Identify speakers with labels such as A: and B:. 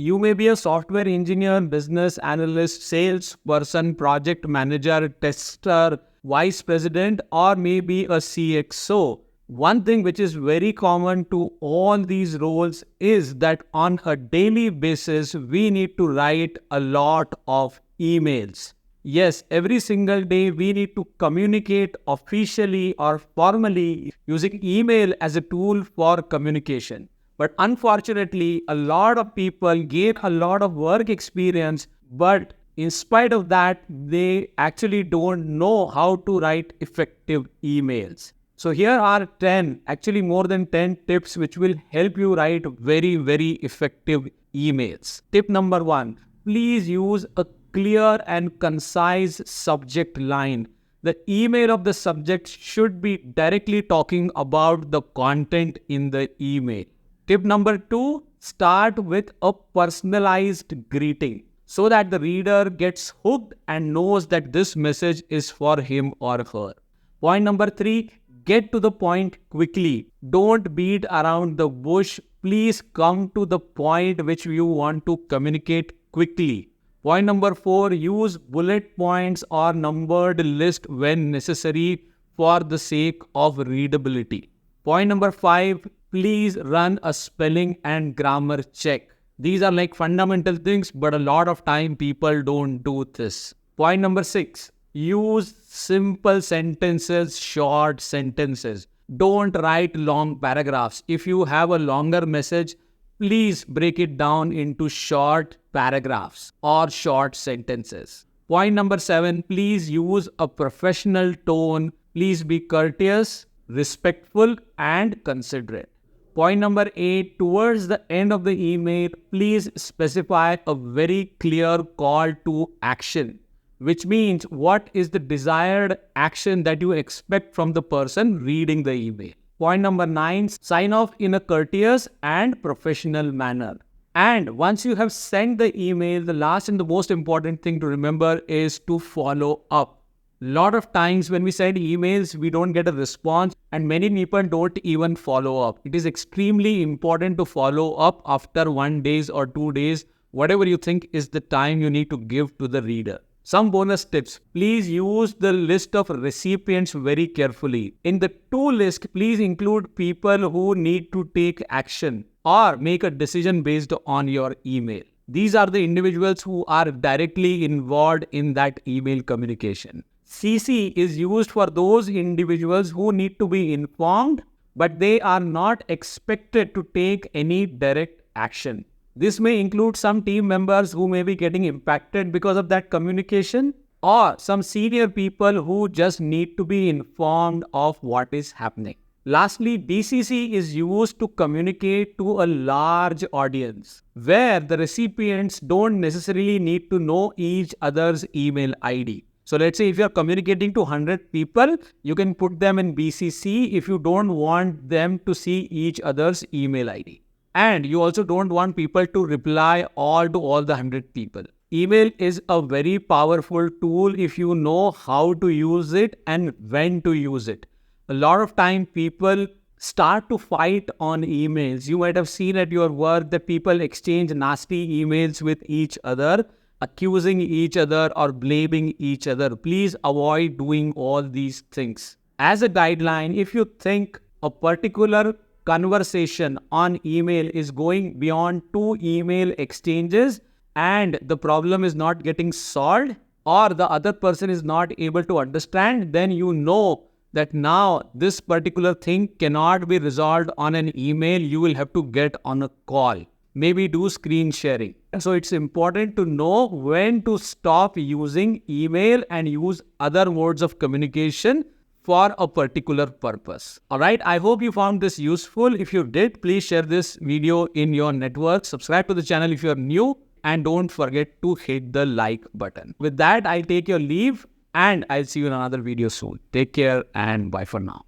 A: You may be a software engineer, business analyst, salesperson, project manager, tester, vice president, or maybe a CXO. One thing which is very common to all these roles is that on a daily basis, we need to write a lot of emails. Yes, every single day we need to communicate officially or formally using email as a tool for communication. But unfortunately, a lot of people gain a lot of work experience, but in spite of that, they actually don't know how to write effective emails. So here are 10, actually more than 10 tips which will help you write very, very effective emails. Tip number 1, please use a clear and concise subject line. The email of the subject should be directly talking about the content in the email. Tip number 2, start with a personalized greeting so that the reader gets hooked and knows that this message is for him or her. Point number 3, get to the point quickly. Don't beat around the bush. Please come to the point which you want to communicate quickly. Point number 4, use bullet points or numbered list when necessary for the sake of readability. Point number 5, please run a spelling and grammar check. These are like fundamental things, but a lot of time people don't do this. Point number 6, use simple sentences, short sentences. Don't write long paragraphs. If you have a longer message, please break it down into short paragraphs or short sentences. Point number 7, please use a professional tone. Please be courteous, respectful, and considerate. Point number 8, towards the end of the email, please specify a very clear call to action, which means what is the desired action that you expect from the person reading the email. Point number 9, sign off in a courteous and professional manner. And once you have sent the email, the last and the most important thing to remember is to follow up. Lot of times when we send emails, we don't get a response and many people don't even follow up. It is extremely important to follow up after 1 day or 2 days, whatever you think is the time you need to give to the reader. Some bonus tips. Please use the list of recipients very carefully. In the to list, please include people who need to take action or make a decision based on your email. These are the individuals who are directly involved in that email communication. CC is used for those individuals who need to be informed, but they are not expected to take any direct action. This may include some team members who may be getting impacted because of that communication, or some senior people who just need to be informed of what is happening. Lastly, DCC is used to communicate to a large audience, where the recipients don't necessarily need to know each other's email ID. So let's say if you're communicating to 100 people, you can put them in BCC if you don't want them to see each other's email ID. And you also don't want people to reply all to all the 100 people. Email is a very powerful tool if you know how to use it and when to use it. A lot of time people start to fight on emails. You might have seen at your work that people exchange nasty emails with each other, accusing each other or blaming each other. Please avoid doing all these things. As a guideline, if you think a particular conversation on email is going beyond 2 email exchanges and the problem is not getting solved or the other person is not able to understand, then you know that now this particular thing cannot be resolved on an email. You will have to get on a call. Maybe do screen sharing. So it's important to know when to stop using email and use other modes of communication for a particular purpose. Alright, I hope you found this useful. If you did, please share this video in your network. Subscribe to the channel if you are new and don't forget to hit the like button. With that, I'll take your leave and I'll see you in another video soon. Take care and bye for now.